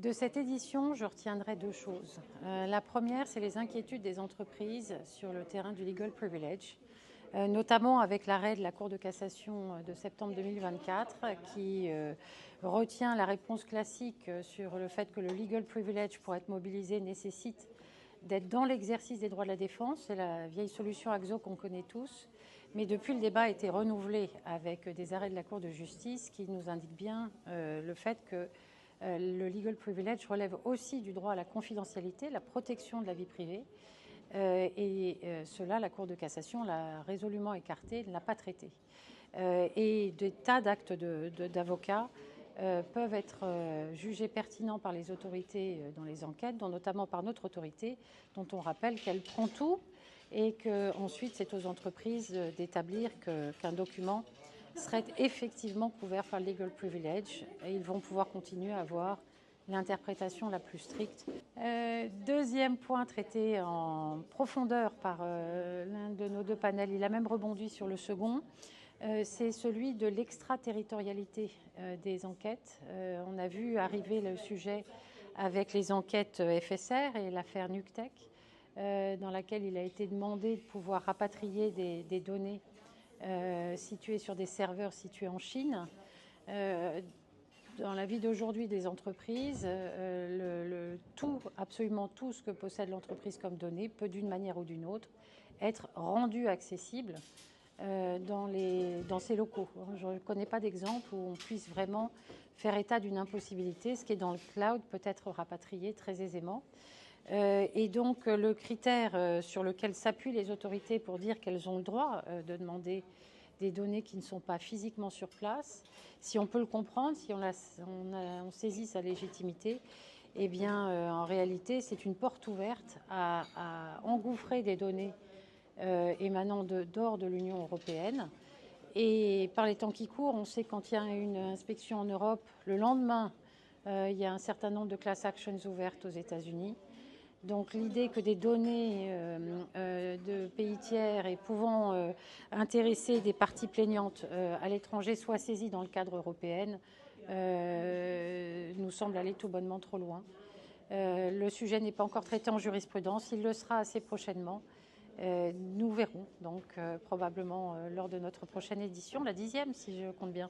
De cette édition, je retiendrai deux choses. La première, c'est les inquiétudes des entreprises sur le terrain du legal privilege, notamment avec l'arrêt de la Cour de cassation de septembre 2024 qui retient la réponse classique sur le fait que le legal privilege, pour être mobilisé, nécessite d'être dans l'exercice des droits de la défense. C'est la vieille solution AXO qu'on connaît tous. Mais depuis, le débat a été renouvelé avec des arrêts de la Cour de justice qui nous indiquent bien le fait que le legal privilege relève aussi du droit à la confidentialité, la protection de la vie privée. Cela, la Cour de cassation l'a résolument écarté, ne l'a pas traité. Et des tas d'actes d'avocats peuvent être jugés pertinents par les autorités dans les enquêtes, dont notamment par notre autorité, dont on rappelle qu'elle prend tout et qu'ensuite c'est aux entreprises d'établir qu'un document serait effectivement couvert par le legal privilege et ils vont pouvoir continuer à avoir l'interprétation la plus stricte. Deuxième point traité en profondeur par l'un de nos deux panels, il a même rebondi sur le second, c'est celui de l'extraterritorialité des enquêtes. On a vu arriver le sujet avec les enquêtes FSR et l'affaire NUCTEC, dans laquelle il a été demandé de pouvoir rapatrier des données situées sur des serveurs situés en Chine. Dans la vie d'aujourd'hui des entreprises, absolument tout ce que possède l'entreprise comme données peut d'une manière ou d'une autre être rendu accessible dans ces locaux. Je ne connais pas d'exemple où on puisse vraiment faire état d'une impossibilité. Ce qui est dans le cloud peut être rapatrié très aisément. Et donc le critère sur lequel s'appuient les autorités pour dire qu'elles ont le droit de demander des données qui ne sont pas physiquement sur place, si on peut le comprendre, si on saisit sa légitimité, eh bien en réalité c'est une porte ouverte à engouffrer des données émanant d'hors de l'Union européenne. Et par les temps qui courent, on sait quand il y a une inspection en Europe, le lendemain, il y a un certain nombre de class actions ouvertes aux États-Unis. Donc l'idée que des données de pays tiers et pouvant intéresser des parties plaignantes à l'étranger soient saisies dans le cadre européen nous semble aller tout bonnement trop loin. Le sujet n'est pas encore traité en jurisprudence, il le sera assez prochainement. Nous verrons donc probablement lors de notre prochaine édition, la 10e si je compte bien.